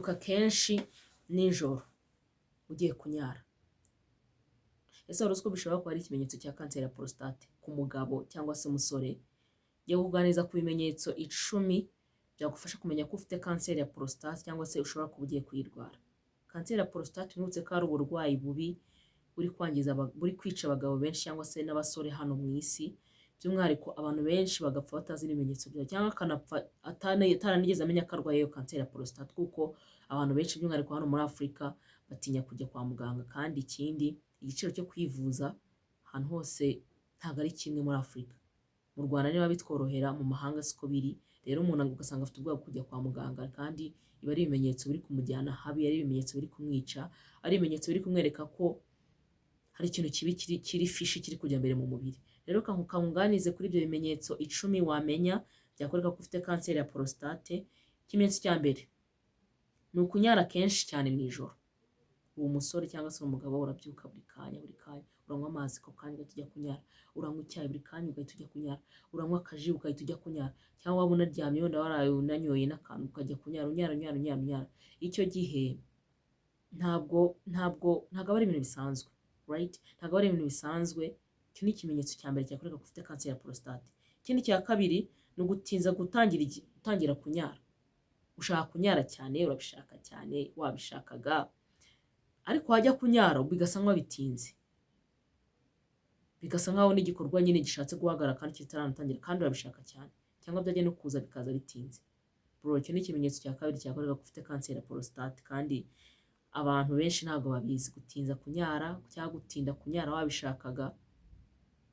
kenshi nijoro ugiye kunyara. Ese wari uzi ko bishobora kuba ari ikimenyetso cya kanseri ya prostate ku mugabo cyangwa se umusore? Ngiye kukuganiriza ku bimenyetso 10 byagufasha kumenya ko ufite kanseri ya prostate cyangwa se ushobora kuba ugiye kuyirwara. Kanseri ya prostate mwibutse ko ari uburwayi bubi buri kwica abagabo benshi cyangwa se n'abasore hano mu isi, by'umwihariko abantu benshi bagapfa batazi ibimenyetso byayo cyangwa akanapfa ataranigeze amenya ko arwaye iyo kanseri ya prostate, kuko abantu benshi by'umwihariko hano muri Afurika batinya kujya kwa muganga. Kandi ikindi, igiciro cyo kwivuza ahantu hose ntabwo ari kimwe muri Afurika. Mu Rwanda niba bitworohera, mu mahanga siko biri. Rero umuntu ugasanga afite ubwoba bwo kujya kwa muganga, kandi iba ari ibimenyetso biri kumujyana habi, ari ibimenyetso biri kumwica, ari ibimenyetso biri kumwereka ko hari ikintu kibi kiri fishi kiri kujya mbere mu mubiri. Rero kankunganize kuri ibyo bimenyetso 10 wamenya byakwereka ko ufite kanseri ya prostate. Ikimenyetso cya mbere ni ukunyara kenshi cyane mu ijoro. Uwo musore cyangwa se umugabo urabyuka buri kanya uranywa amazi ako kanya ugahita ujya kunyara, uranywa icyayi buri kanya ugahita ujya kunyara, uranywa akaji ugahita ujya kunyara, cyangwa waba unaryamye wenda waraye unanyoye n'akantu ukajya kunyara, unyara. Icyo gihe ntabwo ari ibintu bisanzwe, right? Ntabwo ari ibintu bisanzwe. Icyo ni ikimenyetso cya mbere cyakwereka ko ufite kanseri ya prostate. Ikindi cya kabiri ni ugutinza gutangira kunyara. Ushaka kunyara cyane, urabishaka cyane, wabishakaga, ariko wajya kunyara bigasa nk'aho bitinze, bigasa nk'aho n'igikorwa nyine gishatse guhagarara kandi kitaratangira, kandi urabishaka cyane, cyangwa byajya no kuza bikaza bitinze. Bro, icyo ni ikimenyetso cya kabiri cyakwereka ko ufite kanseri ya prostate, kandi abantu benshi ntabwo babizi. Gutinza kunyara cyangwa gutinda kunyara wabishakaga,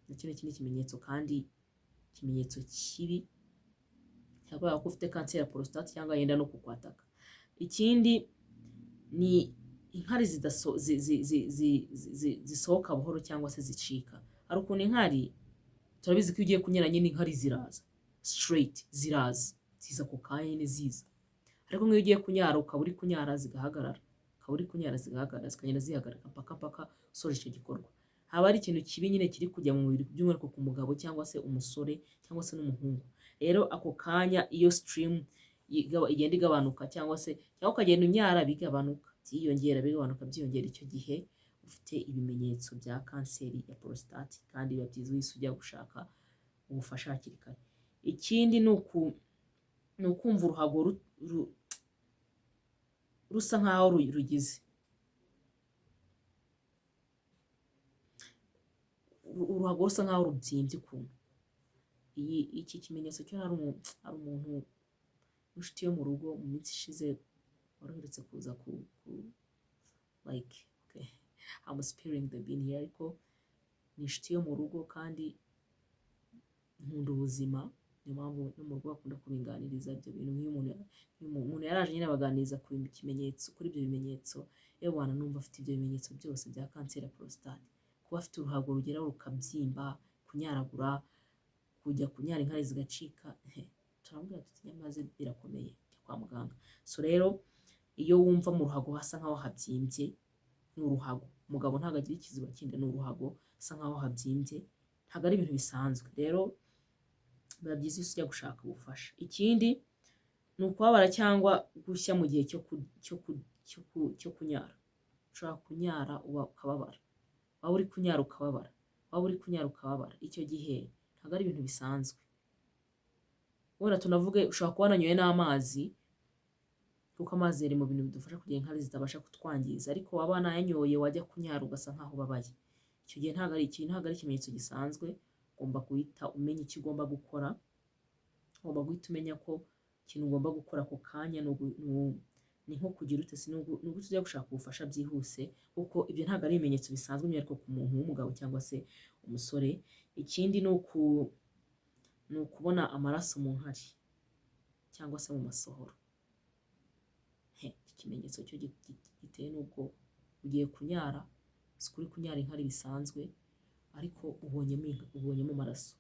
nacyo ni ikindi kimenyetso, kandi ikimenyetso kibi cyakwereka ko ufite kanseri ya prostate cyangwa yenda no kukwataka. Ikindi ni inkari zisohoka buhoro cyangwa se zicika. Hari ukuntu inkari, turabizi ko ugiye kunyara nyine inkari ziraza straight, ziza ako kanya nyine ziza, ariko nk'iyo ugiye kunyara ukaba uri kunyara zigahagarara, zikagenda zihagarara paka usoje icyo gikorwa, haba ari ikintu kibi nyine kiri kujya mu mubiri, by'umwihariko ku mugabo cyangwa se umusore cyangwa se n'umuhungu. Rero ako kanya iyo stream igenda igabanuka, cyangwa ukagenda unyara bigabanuka, byiyongera, icyo gihe ufite ibimenyetso bya kanseri ya prostate, kandi biba byiza wese ujya gushaka ubufasha hakiri kare. Ikindi ni ukumva uruhago rusa nk'aho rugize uruhago rusa nk'aho rubyimbye ukuntu. Iki kimenyetso cyo hari umuntu inshuti yo mu rugo mu minsi ishize waruherutse kuza like, okay, I'm spilling the bean here, ariko ni inshuti yo mu rugo kandi nkunda ubuzima, niyo mpamvu no mu rugo bakunda kubinganiriza ibyo bintu. Nk'iyo umuntu yaraje nyine abaganiriza kuri ibyo bimenyetso, yewe numva afite ibyo bimenyetso byose bya kanseri ya prostate. Kuba afite uruhago rugeraho rukabyimba, kunyaragura, kujya kunyara inkari zigacika, turambwira tuti nyamaze birakomeye, jya kwa muganga. So rero iyo wumva mu ruhago hasa nk'aho habyimbye, ni uruhago. Umugabo ntabwo agira ikiziba kindi, ni uruhago hasa nk'aho habyimbye, ntabwo ari ibintu bisanzwe. Rero biba byiza iyo ujya gushaka ubufasha. Ikindi ni ukubabara cyangwa gushya mu gihe cyo kunyara. Ushobora kunyara ukababara, waba uri kunyara ukababara, icyo gihe ntabwo ari ibintu bisanzwe. Wenda tunavuge ushobora kuba wananyoye n'amazi, kuko amazi ari mu bintu bidufasha kugira inkari zitabasha kutwangiza, ariko waba wanayanyoye wajya kunyara ugasa nk'aho ubabaye. Icyo gihe ntabwo ari ikimenyetso gisanzwe. Ugomba guhita umenya icyo ugomba gukora, ugomba guhita umenya ko ikintu ugomba gukora ako kanya ni nko kugira utese, ni uguhita ujya gushaka ubufasha byihuse, kuko ibyo ntabwo ari ibimenyetso bisanzwe by'umwihariko ku muntu w'umugabo cyangwa se umusore. Ikindi ni ukubona amaraso mu nkari cyangwa se mu masohoro. Iki kimenyetso cyo giteye n'ubwo ugiye kunyara, si kuri kunyara inkari bisanzwe, ariko ubonyemo amaraso,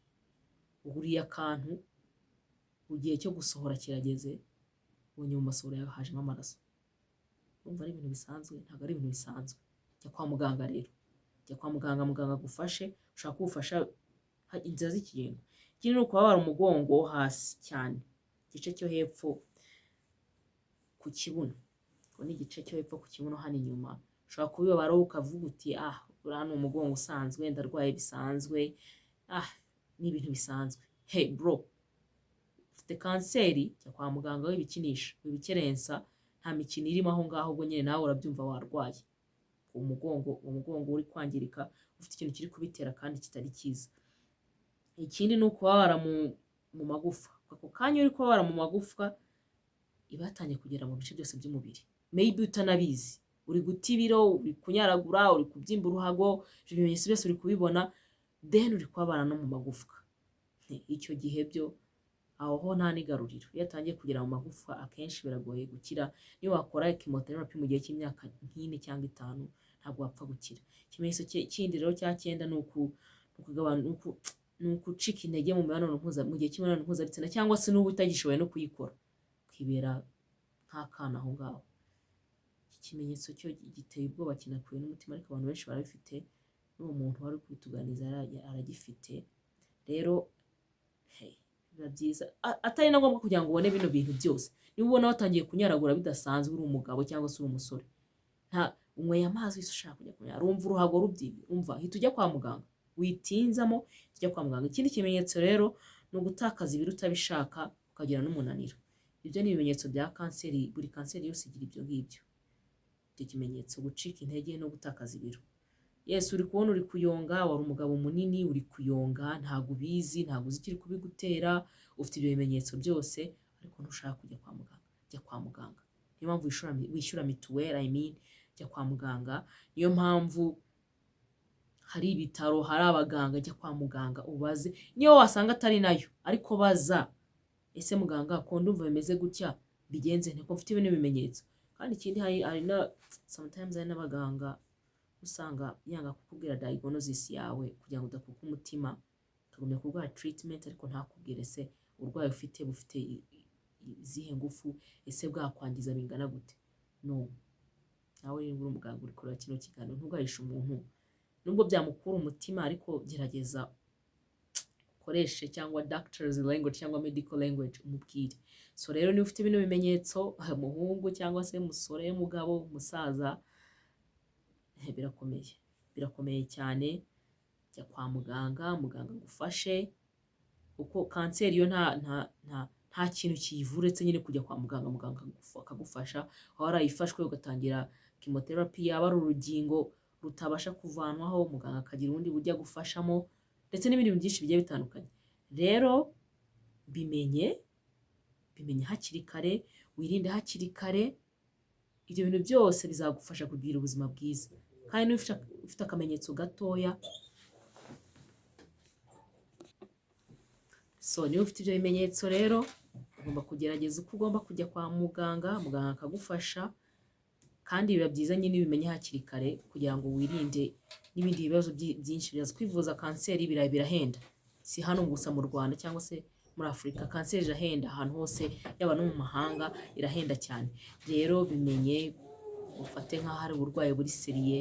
uriye akantu, igihe cyo gusohora kirageze, ubonye mu masohoro yawe hajemo amaraso. Urumva ari ibintu bisanzwe? Ntabwo ari ibintu bisanzwe. Jya kwa muganga rero, jya kwa muganga agufashe, ushaka kubufasha inzira z'ikirenga. Ikindi ni ukubabara umugongo wo hasi cyane, igice cyo hepfo ku kibuno. ubwo n'igice cyo hepfo ku kibuno hano inyuma ushobora kubibabara ukavuga uti uriya ni umugongo usanzwe ndarwaye bisanzwe ni ibintu bisanzwe. Hey bro, ufite kanseri jya kwa muganga w'ibikinisha wibikerensa, nta mikino irimo aho ngaho, ubwo nyine nawe urabyumva warwaye. umugongo uri kwangirika ufite ikintu kiri kubitera kandi kitari cyiza. Ikindi ni ukubabara mu magufa. Ako kanya uri kubabara mu magufwa iba yatangiye kugera mu bice byose by'umubiri, maybe utanabizi, uri guta ibiro, uri kunyaragura, uri kubyimba uruhago, ibimenyetso byose uri kubibona, then uri kubabara no mu magufwa. Icyo gihe byo aho ho nta n'igaruriro. Iyo atangiye kugera mu magufwa akenshi biragoye gukira. Niyo wakora chemotherapy mu gihe cy'imyaka nk'ine cyangwa 5 ntabwo wapfa gukira. Ikimenyetso kindi rero cya 9 ni ukucika intege mu gihe cy'imibonano mpuzabitsina, cyangwa se n'ubu utagishoboye no kuyikora ukibera nk'akana aho ngaho. Iki kimenyetso cyo giteye ubwoba, kinakuye n'umutima, ariko abantu benshi barabifite, n'uwo muntu wari kubituganiza aragifite. Rero biba byiza atari na ngombwa kugira ngo ubone bino bintu byose. Niba ubona watangiye kunyaragura bidasanzwe uri umugabo cyangwa se uri umusore, unyweye amazi wese ushaka kujya kunyara, urumva uruhago rubyimbye, umva hita ujya kwa muganga, witinzamo ujya kwa muganga. Ikindi kimenyetso rero ni ugutakaza ibiro utabishaka ukagira n'umunaniro. Ibyo ni ibimenyetso bya kanseri. Buri kanseri yose igira ibyo ngibyo. Icyo kimenyetso, gucika intege no gutakaza ibiro. Yes, uri kubona uri kuyonga, wari umugabo munini uri kuyonga, ntabwo ubizi, ntabwo uzi ikiri kubigutera, ufite ibyo bimenyetso byose, ariko ntushaka kujya kwa muganga. Jya kwa muganga. Niyo mpamvu wishyura mituweli, jya kwa muganga. Niyo mpamvu hari ibitaro, hari abaganga, jya kwa muganga ubaze. Niyo wasanga atari nayo, ariko baza, ese muganga ko ndumva bimeze gutya, bigenze nte ko mfite ibintu bimenyetso. Kandi ikindi hari na sometimes hari n'abaganga usanga yanga kukubwira diagnosis yawe kugira ngo udakuka umutima, ukagumya kurwara treatment, ariko ntakubwire se uburwayi ufite bufite izihe ngufu, ese bwakwangiza bingana gute. No, nawe uri umuganga uri kureba kino kiganiro, ntugahishe umuntu nubwo byamukura umutima, ariko gerageza ukoreshe cyangwa doctor's language cyangwa medical language umubwire. So rero niba ufite bino bimenyetso, umuhungu cyangwa se umusore, umugabo, umusaza, birakomeye cyane. Jya kwa muganga, muganga agufashe, kuko kanseri yo nta kintu kiyivura uretse nyine kujya kwa muganga, muganga akagufasha. Waba warayifashwe ugatangira chemotherapy, yaba ari urugingo rutabasha kuvanwaho, muganga akagira ubundi buryo agufashamo, ndetse n'ibindi byinshi bigiye bitandukanye. Rero bimenye hakiri kare, wirinde hakiri kare. Ibyo bintu byose bizagufasha kugira ubuzima bwiza. Kandi niba ufite akamenyetso gatoya, niba ufite ibyo bimenyetso rero ugomba kugerageza uko ugomba kujya kwa muganga, muganga akagufasha. Kandi biba byiza nyine ubimenye hakiri kare kugira ngo wirinde n'ibindi bibazo byinshi byaza. Kwivuza kanseri birahenda, si hano gusa mu Rwanda cyangwa se muri Afurika. Kanseri irahenda ahantu hose, yaba no mu mahanga irahenda cyane. Rero bimenye, ufate nk'aho ari uburwayi buri seriye,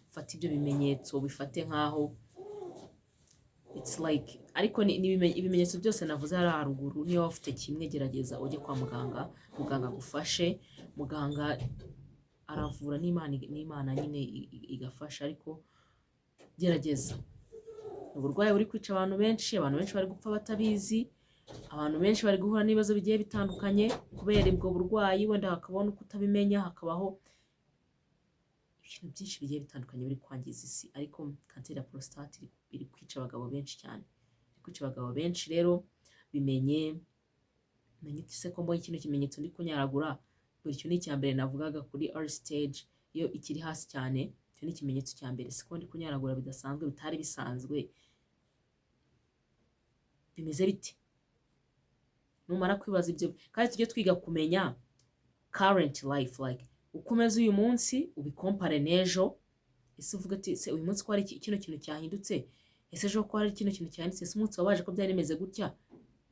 ufate ibyo bimenyetso bifate nk'aho it's like, ariko ibimenyetso byose navuze hari haruguru, niyo waba ufite kimwe gerageza ujye kwa muganga, muganga agufashe. Muganga aravura n'Imana nyine igafasha, ariko gerageza. Uburwayi buri kwica abantu benshi bari gupfa batabizi, abantu benshi bari guhura n'ibibazo bigiye bitandukanye kubera ubwo burwayi. Wenda hakabaho no kutabimenya, hakabaho ibintu byinshi bigiye bitandukanye biri kwangiza isi, ariko kanseri ya prostate iri kwica abagabo benshi cyane, iri kwica abagabo benshi. Rero menye se ko mbonye kino kimenyetso ndi kunyaragura, buri cyo ni icya mbere navugaga kuri early stage, iyo ikiri hasi cyane, icyo ni ikimenyetso cya mbere. Siko ndi kunyaragura bidasanzwe, bitari bisanzwe, bimeze bite? Numara kwibaza ibyo, kandi tujye twiga kumenya current life, like uko umeze uyu munsi ubikompare n'ejo. Ese uvuga ati se uyu munsi ko hari kino kintu cyahindutse, ese ejo ko hari kino kintu cyahindutse, ese umunsi wabaje ko byari bimeze gutya,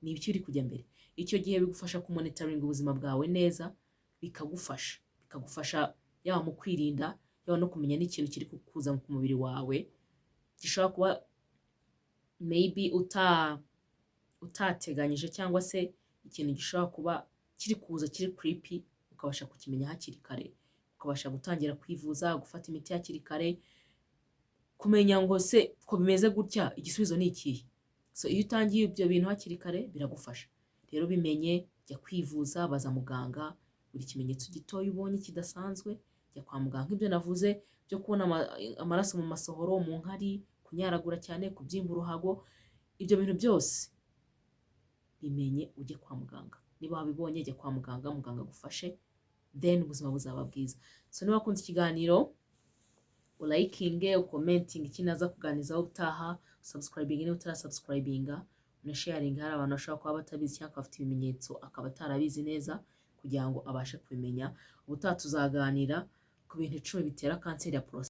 ni ibiki uri kujya mbere. Icyo gihe bigufasha kumonitoringa ubuzima bwawe neza, bikagufasha yaba mu kwirinda, yaba no kumenya n'ikintu kiri kukuza ku mubiri wawe gishobora kuba maybe utateganyije, cyangwa se ikintu gishobora kuba kiri kuza kiri creepy, ukabasha kukimenya hakiri kare ukabasha gutangira kwivuza, gufata imiti hakiri kare, kumenya ngo se ko bimeze gutya igisubizo ni ikihe. So iyo utangiye ibyo bintu hakiri kare biragufasha. Rero bimenye, jya kwivuza, baza muganga, buri kimenyetso gitoya ubonye kidasanzwe jya kwa muganga. Ibyo navuze byo kubona amaraso mu masohoro, mu nkari, kunyaragura cyane, kubyimba uruhago, ibyo bintu byose bimenye ujye kwa muganga. Niba wabibonye jya kwa muganga, muganga agufashe, then ubuzima buzaba bwiza. So niba wakunze ikiganiro ulayikinge, ukomentinge ikindi naza kuganizaho ubutaha, subscribing niba utarasubscribinga, unasharinga, hari abantu bashobora kuba batabizi cyangwa bafite ibimenyetso akaba atarabizi neza, kugira ngo abashe kubimenya. Ubutaha tuzaganira ku bintu 10 bitera kanseri ya prostate.